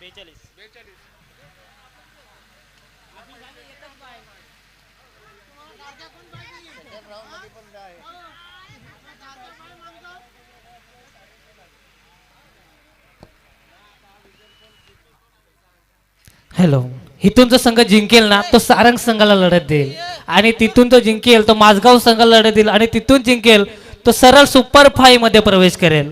42. Hello. इथून जो संघ जिंकेल ना तो सारंग संघाला लढत देईल आणि तिथून तो जिंकेल तो माझगाव संघाला लढत देईल आणि तिथून जिंकेल तो सरळ सुपर 5 मध्ये प्रवेश करेल.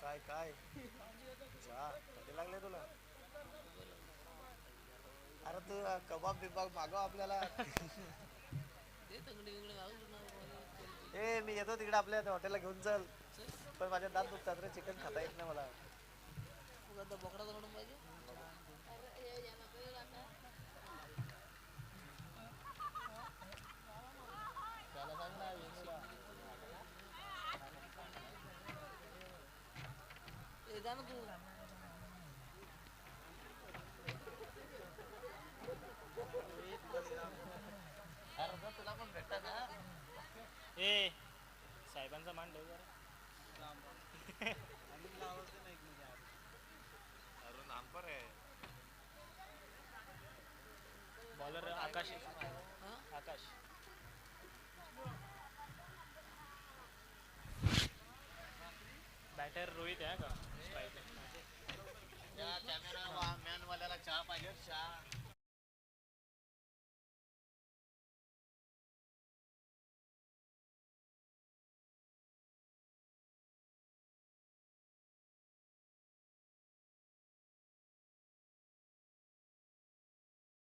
काय काय चहा थंडी लागले तुला? अरे तू कबाब बिबाब मागव आपल्याला. ए मी येतो तिकडे आपल्या हॉटेलला घेऊन चल. पण माझ्या दात दुखतात रे, चिकन खाता येत नाही मला. ए साहेबांचा मान ठेव जरा. बॉलर आकाश आकाश. बॅटर रोहित आहे का स्ट्राईक. कॅमेरा मॅन वाल्याला चहा पाहिजे चहा.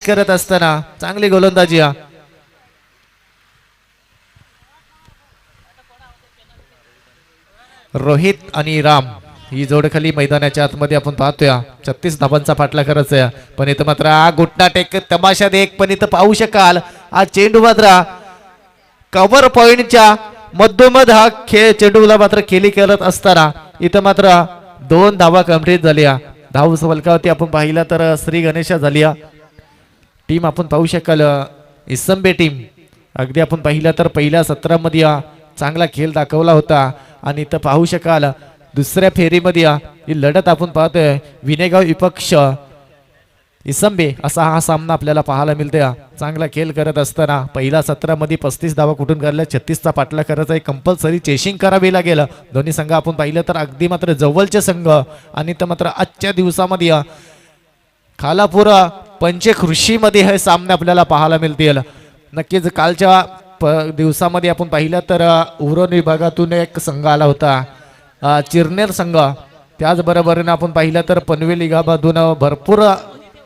करत असताना चांगली गोलंदाजी. रोहित आणि राम ही जोड खाली मैदानाच्या आतमध्ये आपण पाहतोय. 36 धाबांचा पाठला करत आहे. पण इथं मात्र गुट्टा टेक तमाशात एक पण इथं पाहू शकाल हा चेंडू मात्र कव्हर पॉइंटच्या मधोमध हा खेळ चेंडूला मात्र खेळी करत असताना इथं मात्र 2 धावा कंप्लीट झाल्या. धाव फलकावरती आपण पाहिला तर श्री गणेशा झाली. टीम आपण पाहू शकाल इसंबे टीम अगदी आपण पाहिलं तर पहिल्या सत्रामध्ये चांगला खेळ दाखवला होता. आणि इथं पाहू शकाल दुसऱ्या फेरीमध्ये ही लढत आपण पाहतोय विनेगाव विपक्ष इसंबे असा हा सामना आपल्याला पाहायला मिळतोय. चांगला खेळ करत असताना पहिल्या सत्रामध्ये 35 धावा कुठून करल्या, 36चा पाठला करत आहे. कंपल्सरी चेशिंग करावी लागेल. दोन्ही संघ आपण पाहिलं तर अगदी मात्र जवळचे संघ. आणि तर मात्र आजच्या दिवसामध्ये खालापूर पंचकृषीमध्ये हे सामने आपल्याला पाहायला मिळतील. नक्कीच कालच्या दिवसामध्ये आपण पाहिलं तर उरण विभागातून एक संघ आला होता चिरनेर संघ. त्याचबरोबरीनं आपण पाहिलं तर पनवेल विभागातून भरपूर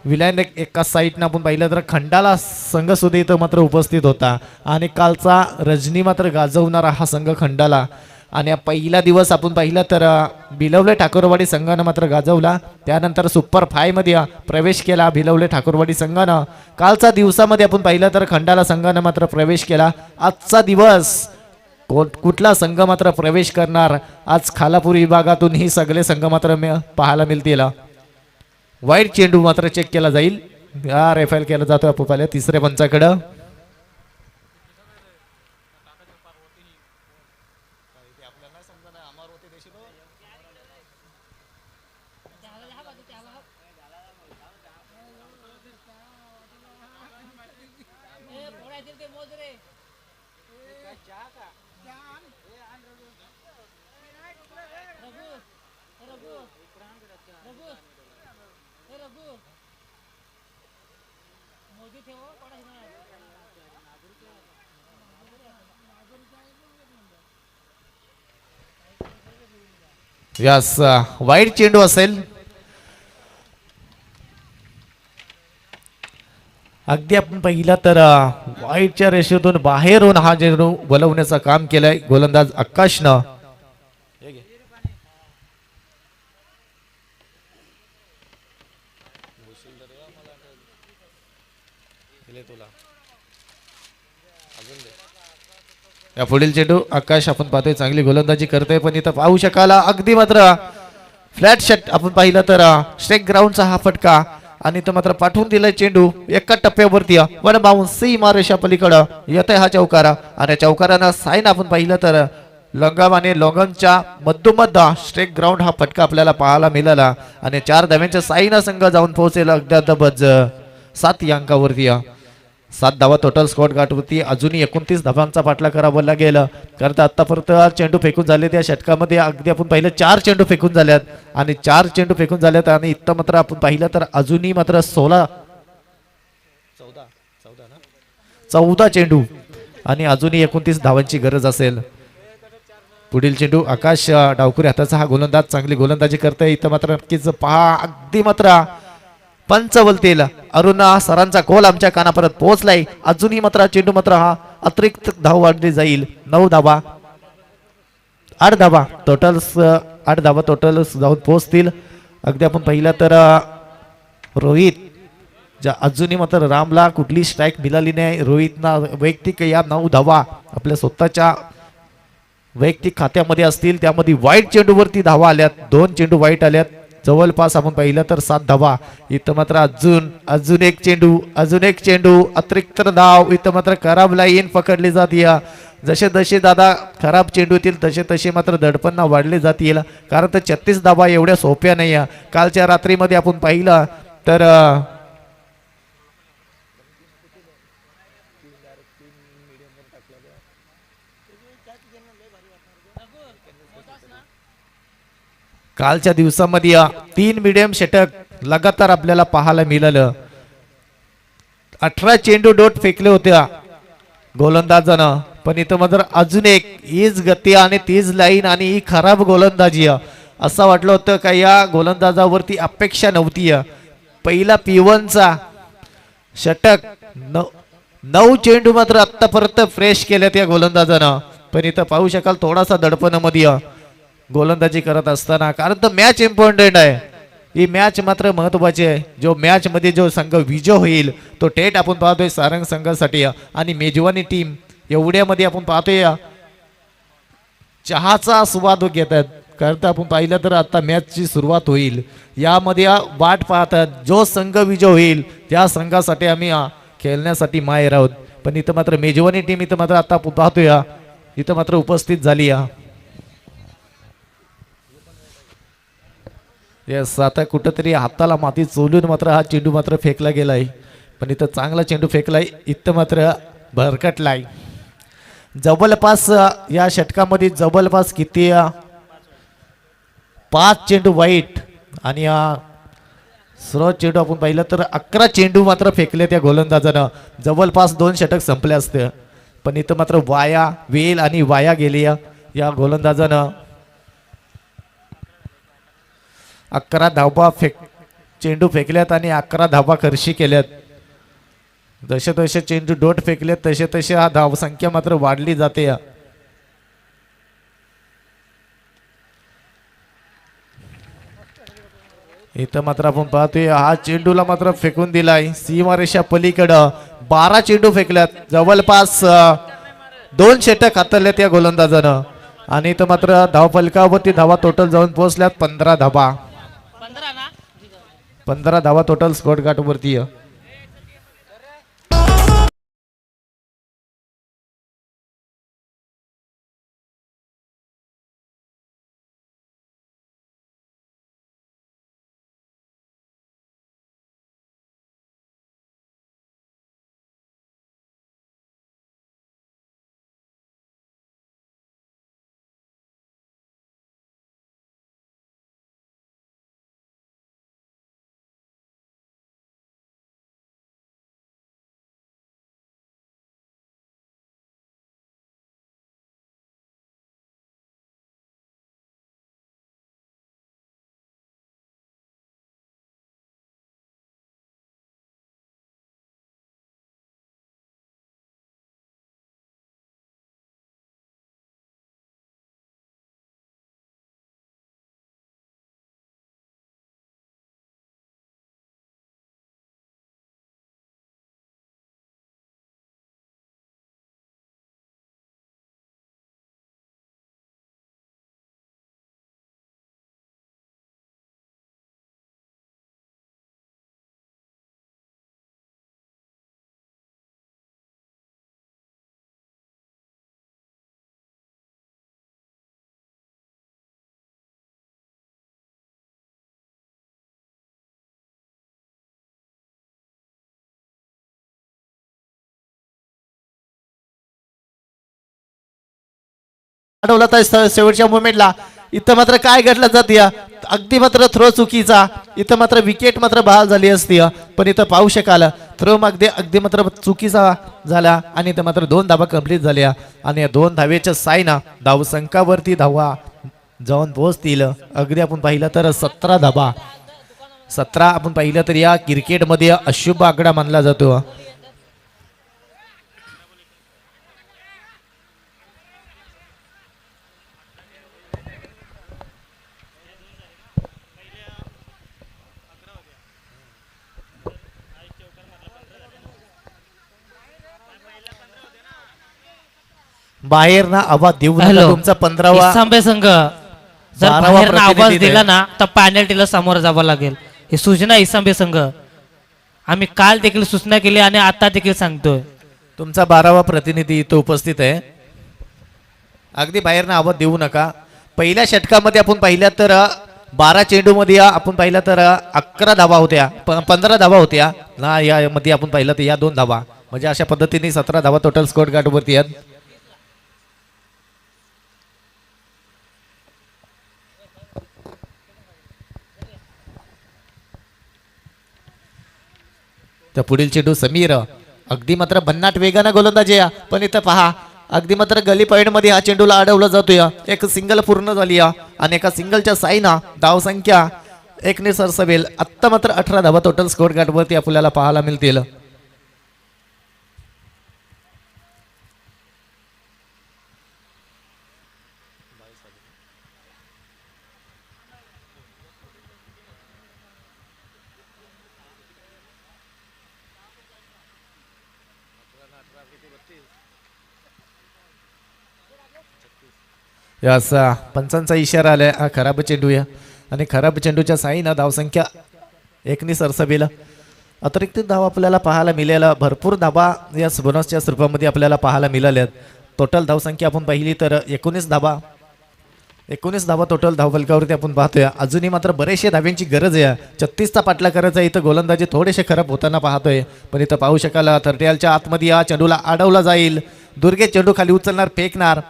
विलायन एका साईडनं आपण पाहिलं तर खंडाला संघ सुद्धा इथं मात्र उपस्थित होता. आणि कालचा रजनी मात्र गाजवणारा हा संघ खंडाला. आणि पहिला दिवस आपण पाहिला तर भिलवले ठाकूरवाडी संघानं मात्र गाजवला. त्यानंतर सुपर 5 मध्ये प्रवेश केला भिलवले ठाकूरवाडी संघानं. कालचा दिवसामध्ये आपण पाहिलं तर खंडाला संघानं मात्र प्रवेश केला. आजचा दिवस कुठला संघ मात्र प्रवेश करणार आज खालापूर विभागातून ही सगळे संघ मात्र पाहायला मिळतील. वाईट चेंडू मात्र चेक केला जाईल. रेफाईल केला जातो आपण तिसऱ्या पंचाकडं. यस वाईट चेंडू असेल. अगदी आपण पाहिला तर वाईटच्या रेषेतून बाहेरून हा चेंडू बोलवण्याचं काम केलंय गोलंदाज आकाशनं. या पुढील चेंडू आकाश आपण पाहतोय चांगली गोलंदाजी करतोय. पण इथं पाहू शकाल अगदी मात्र फ्लॅट शॉट आपण पाहिलं तर स्ट्राईक ग्राउंडचा हा फटका आणि तो मात्र पाठवून दिलाय चेंडू एका टप्प्यावरती वन बाउंस सीमारेषा पलीकडं येत आहे हा चौकारा आणि चौकारानं साईन आपण पाहिलं तर लंगम आणि लोंगमच्या मधोमध स्ट्रेक ग्राउंड हा फटका आपल्याला पाहायला मिळाला आणि 4 धाव्यांच्या साईना संघ जाऊन पोहोचेल अगद्यातबज 7 या अंकावरती 7 धावा टोटल स्कोअर गाठवरती अजूनही 29 धावांचा पाठला करावा लागेल करता आतापर्यंत चेंडू फेकून झाले त्या षटकामध्ये अगदी आपण पाहिलं 4 चेंडू फेकून झाल्यात आणि 4 चेंडू फेकून झाल्यात आणि इथं मात्र आपण पाहिलं तर अजूनही मात्र 14 चेंडू आणि अजूनही 29 धावांची गरज असेल पुढील चेंडू आकाश डावकुरे हाताचा हा गोलंदाज चांगली गोलंदाजी करतोय इथं मात्र नक्कीच पहा अगदी मात्र पंच बोलतील अरुण सरांचा गोल आमच्या कानापर्यंत पोहोचलाय अजूनही मात्र चेंडू मात्र हा अतिरिक्त धाव वाढली जाईल 9 धावा 8 धावा टोटल 8 धावा टोटल जाऊन पोहोचतील अगदी आपण पाहिलं तर रोहित ज्या अजूनही मात्र रामला कुठली स्ट्राईक मिळाली नाही रोहितना वैयक्तिक या 9 धावा आपल्या स्वतःच्या वैयक्तिक खात्यामध्ये असतील त्यामध्ये वाईट चेंडूवरती धावा आल्यात 2 चेंडू वाईट आल्यात जवळपास आपण पाहिलं तर 7 धावा इथं मात्र अजून एक चेंडू अतिरिक्त धाव इथं मात्र खराब लाईन पकडली जाते जसे दादा खराब चेंडू येतील तसे मात्र दडपण वाढले जातील कारण तर 36 धावा एवढ्या सोप्या नाही कालच्या रात्रीमध्ये आपण पाहिलं तर कालच्या दिवसामध्ये 3 मीडियम षटक लगातार आपल्याला पाहायला मिळालं 18 चेंडू डोट फेकले होत्या गोलंदाजानं पण इथं मात्र अजून एक हीच गती आणि तीच लाईन आणि ही खराब गोलंदाजी असं वाटलं होतं का या गोलंदाजावरती अपेक्षा नव्हती पहिला P1चा षटक 9 चेंडू मात्र आतापर्यंत फ्रेश केल्यात या गोलंदाजानं पण इथं पाहू शकाल थोडासा दडपणामध्ये गोलंदाजी करत असताना कारण तर मॅच इम्पॉर्टंट आहे ही मॅच मात्र महत्वाची आहे जो मॅच मध्ये जो संघ विजय होईल तो थेट आपण पाहतोय सारंग संघासाठी आणि मेजवानी टीम एवढ्यामध्ये आपण पाहतोय चहाचा स्वाद घेतात कारण तर आपण पाहिलं तर आता मॅचची सुरुवात होईल यामध्ये वाट पाहतात जो संघ विजय होईल त्या संघासाठी आम्ही खेळण्यासाठी माहेर आहोत पण इथं मात्र मेजवानी टीम इथं मात्र आता पाहतोय इथं मात्र उपस्थित झाली येस आता कुठंतरी हाताला माती चोलून मात्र हा चेंडू मात्र फेकला गेलाय पण इथं चांगला चेंडू फेकलाय इथं मात्र भरकटलाय जवळपास या षटकामध्ये जवळपास किती 5 चेंडू वाईट आणि सर्वात चेंडू आपण पाहिलं तर 11 चेंडू मात्र फेकले त्या गोलंदाजानं जवळपास 2 षटक संपले असते पण इथं मात्र वेल आणि वाया गेली या गोलंदाजानं 11 धावा चेंडू फेकल्यात आणि 11 धावा खर्ची केल्यात जसे चेंडू डोट फेकलेत तसे हा धावसंख्या मात्र वाढली जाते इथं मात्र आपण पाहतोय हा चेंडूला मात्र फेकून दिलाय सीमारेषा पलीकडं 12 चेंडू फेकल्यात जवळपास 2 षटक हाताळल्यात या गोलंदाजानं आणि इथं मात्र धावफलकावरती धावा टोटल जाऊन पोहोचल्यात 15 धावा 15 धावा टोटल स्कोअर गाठवरती अडवला तर शेवटच्या मोमेंटला इथं मात्र काय घडलं जाते अगदी मात्र थ्रो चुकीचा इथं मात्र विकेट मात्र बहाल झाली असती पण इथं पाहू शकाल थ्रो अगदी अगदी मात्र चुकीचा झाला आणि इथं मात्र 2 धावा कंप्लीट झाल्या आणि या 2 धावेच्या सायना धावसंख्यावरती धावा जाऊन पोहोचतील अगदी आपण पाहिलं तर 17 धावा 17 आपण पाहिलं तर या क्रिकेटमध्ये अशुभ आकडा मानला जातो बाहेर ना आवाज देऊ नका हॅलो. तुमचा 15वा इसांबे संघ जर 12वा बाहेरनं आवाज प्रतिनिधी दिला ना तर पॅनल्टीला सामोरं जावं लागेल ही सूचना इसांबे संघ आम्ही काल देखील सूचना केली आणि आता देखील सांगतोय तुमचा 12वा प्रतिनिधी इथं उपस्थित आहे अगदी बाहेरनं आवाज देऊ नका पहिल्या षटकामध्ये आपण पाहिल्या तर 12 चेंडूमध्ये आपण पाहिलं तर 11 धावा होत्या 15 धावा होत्या ना यामध्ये आपण पाहिलं तर या 2 धावा म्हणजे अशा पद्धतीने 17 धावा टोटल स्कोर कार्ड वरती आहेत तर पुढील चेंडू समीर अगदी मात्र भन्नाट वेगानं गोलंदाजी पण इथं पहा अगदी मात्र गली पॉइंट मध्ये हा चेंडूला अडवला जातोय एक सिंगल पूर्ण झाली आणि एका सिंगलच्या साईना धाव संख्या 1 ने सरसवेल आत्ता मात्र 18 धावा टोटल स्कोर कार्ड वरती आपल्याला पाहायला मिळतील असा पंचांचा इशारा आलाय हा खराब चेंडू या आणि खराब चेंडूच्या साईनं धावसंख्या 1 ने सरसवेल अतिरिक्त धाव आपल्याला पाहायला मिळाल्या भरपूर धावा या बोनसच्या स्वरूपामध्ये आपल्याला पाहायला मिळाल्यात टोटल धावसंख्या आपण पाहिली तर 19 धावा टोटल धावफलकावरती आपण पाहतोय अजूनही मात्र बरेचशे धाव्यांची गरज आहे 36चा पाठला करायचा इथं गोलंदाजी थोडेसे खराब होताना पाहतोय पण इथं पाहू शकाल थर्टियालच्या आतमध्ये या चेंडूला अडवला जाईल दुर्गे चेंडू खाली उचलणार फेकणार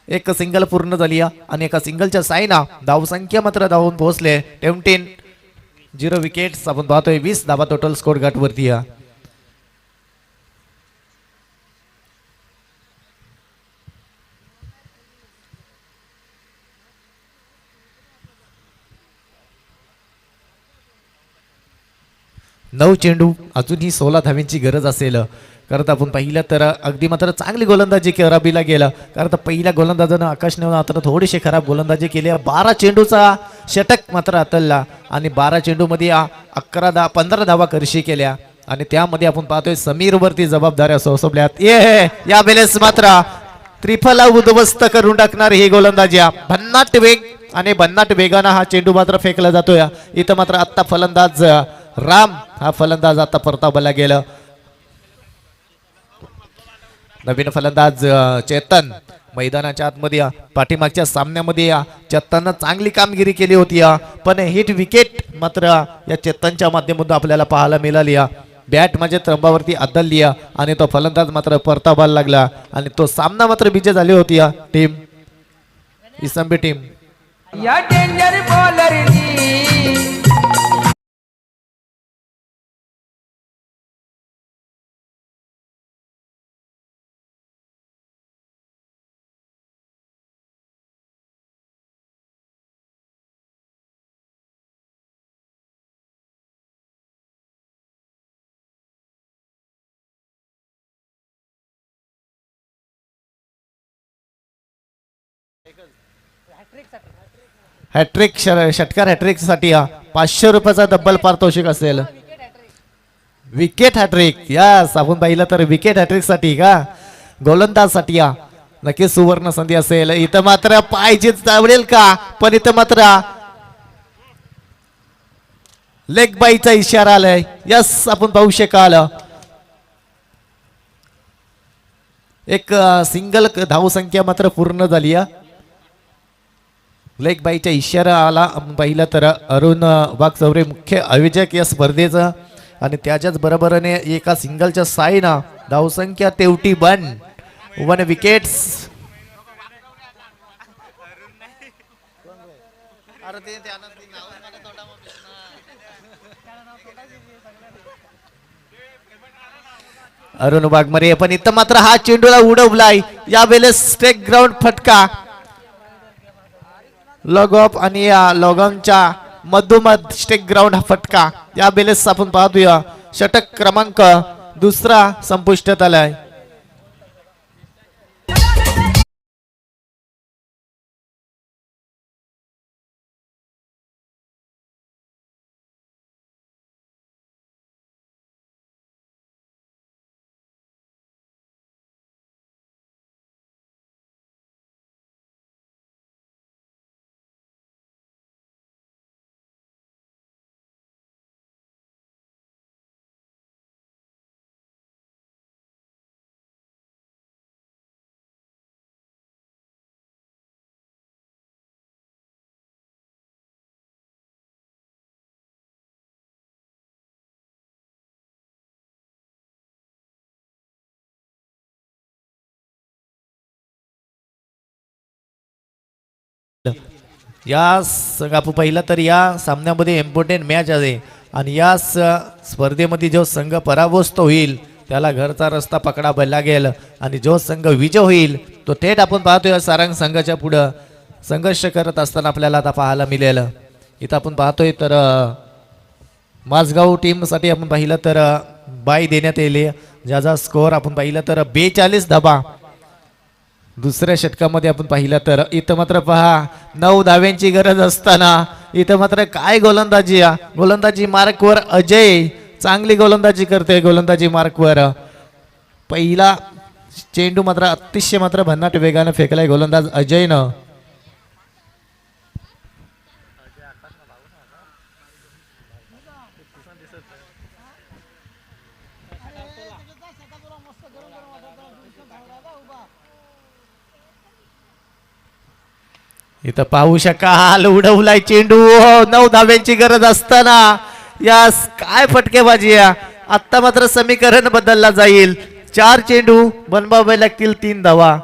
एक सिंगल पूर्ण झाली आणि एका सिंगलच्या साईना धावसंख्या मात्र धावून पोहोचले 0 विकेट्स आपण पाहतोय 20 धावा टोटल स्कोर कार्ड वरती 9 चेंडू अजूनही 16 धाव्यांची गरज असेल कारण आपण पाहिलं तर अगदी मात्र चांगली गोलंदाजी करावीला गेलं कारण पहिल्या गोलंदाजानं आकाशने मात्र थोडीशी खराब गोलंदाजी केली 12 चेंडूचा षटक मात्र हातळला आणि 12 चेंडूमध्ये 15 धावा करशी केल्या आणि त्यामध्ये आपण पाहतोय समीर वरती जबाबदाऱ्या सोसवल्यात या वेळेस मात्र त्रिफला उद्ध्वस्त करून टाकणार ही गोलंदाजी भन्नाट वेग आणि भन्नाट वेगानं हा चेंडू मात्र फेकला जातोय इथं मात्र आत्ता फलंदाज राम हा फलंदाज आता परतावला गेला नवीन फलंदाज चेतन मैदानाच्या आतमध्ये पाठीमागच्या सामन्यामध्ये चेतननं चांगली कामगिरी केली होती पण हिट विकेट मात्र या चेतनच्या माध्यमातून आपल्याला पाहायला मिळाली बॅट म्हणजे त्र्यंबावरती आदळली आणि तो फलंदाज मात्र परतावायला लागला आणि तो सामना मात्र विजय झाली होती टीम इसंबी टीम या डेंजर बॉलरनी हॅट्रिक षटकार हॅट्रिक साठी 500 रुपयाचा डब्बल पारितोषिक असेल विकेट हॅट्रिक यस आपण पाहिलं तर विकेट हॅट्रिक साठी का गोलंदाज साठी नक्कीच सुवर्ण संधी असेल इथं मात्र पाहिजे आवडेल का पण इथं मात्र लेग बाईचा इशारा आलाय यस आपण पाहू शकाल एक सिंगल धावसंख्या मात्र पूर्ण झाली लेग बाईच्या इशारा आला पाहिलं तर अरुण वाघचौरे मुख्य आयोजक या स्पर्धेचा आणि त्याच्याच बरोबरीने एका सिंगलच्या साईना धावसंख्या तेवटी 1 विकेट्स अरुण वाघमारे पण इथं मात्र हा चेंडूला उडवलाय यावेळेस स्टेक ग्राउंड फटका लॉग ऑफ आणि या लॉगॉनच्या मधोमध स्टेक ग्राउंड हा फटका यावेळेस आपण पाहतोय षटक क्रमांक दुसरा संपुष्टात आलाय. या संघ पहिला तर या सामन्यामध्ये इम्पॉर्टंट मॅच आहे आणि या स्पर्धेमध्ये जो संघ पराभूत होईल त्याला घरचा रस्ता पकडावा लागेल आणि जो संघ विजय होईल तो थेट आपण पाहतोय सारंग संघाच्या पुढं संघर्ष करत असताना आपल्याला आता पाहायला मिळेल. इथं आपण पाहतोय तर माझगाव टीमसाठी आपण पाहिलं तर बाय देण्यात येईल ज्याचा स्कोअर आपण पाहिलं तर 42 धावा. दुसऱ्या षटकामध्ये आपण पाहिलं तर इथं मात्र पहा 9 धाव्यांची गरज असताना इथं मात्र काय गोलंदाजी मार्कवर अजय चांगली गोलंदाजी करते. गोलंदाजी मार्कवर पहिला चेंडू मात्र अतिशय मात्र भन्नाट वेगाने फेकलाय गोलंदाज अजयनं. इथं पाहू शकाल उडवलाय चेंडू 9 धाव्यांची गरज असताना यास काय फटकेबाजी आहे. आता मात्र समीकरण बदलला जाईल 4 चेंडू बनवावे लागतील 3 धावा.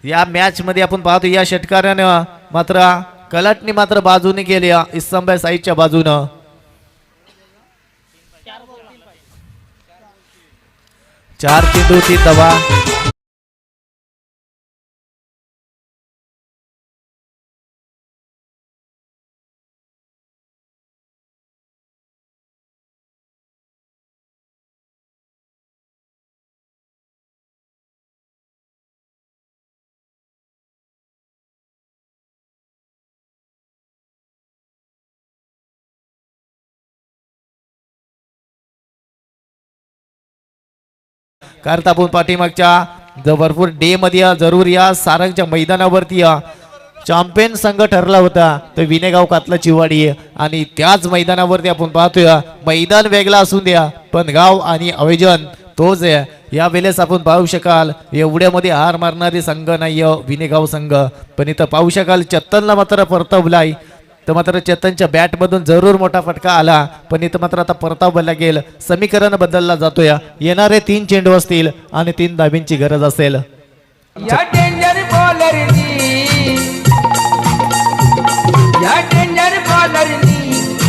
या मॅच मध्ये आपण पाहतो या षटकारानं मात्र कलाटणी मात्र बाजूने गेली इस्लामबाई साईडच्या बाजूनं. 4 चेंडू 3 धावा. करता आपण पाठीमागच्या भरपूर डे मध्ये जरूर या सारंगच्या मैदानावरती चॅम्पियन संघ ठरला होता तो विनेगाव कातला चिवाडी आणि त्याच मैदानावरती आपण पाहतोय मैदान वेगळा असून द्या पण गाव आणि आयोजन तोच आहे. या वेळेस आपण पाहू शकाल एवढ्यामध्ये हार मारणारी संघ नाही विनेगाव संघ पण इथं पाहू शकाल चेतनला मात्र परतवलाय. तर मात्र चेतनच्या बॅट मधून जरूर मोठा फटका आला पण इथं मात्र आता परतावं लागेल. समीकरण बदलला जातोय. येणारे 3 चेंडू असतील आणि 3 धाबींची गरज असेल. या डेंजर बॉलरनी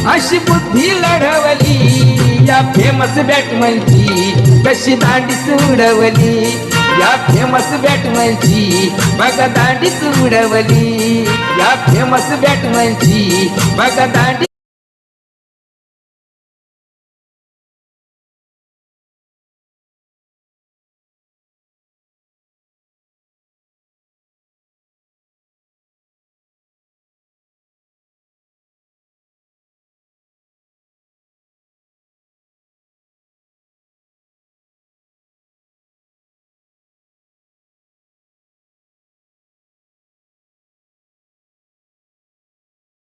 अशी बुद्धी लढवली या फेमस बॅटमनची कशी दांडी उडवली. या फेमस बॅटमनची बघा दांडी उडवली. या फेमस बॅटमनची बघा दांडी.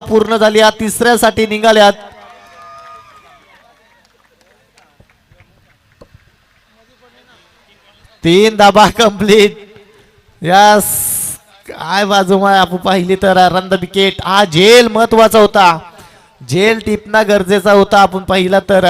पूर्ण झाली. या तिसऱ्यासाठी निघाल्यात. तीन धाबा कंप्लीट. यस काय बाजू आपण पाहिली तर रन द विकेट. हा झेल महत्वाचा होता. झेल टिपणं गरजेचा होता. आपण पाहिला तर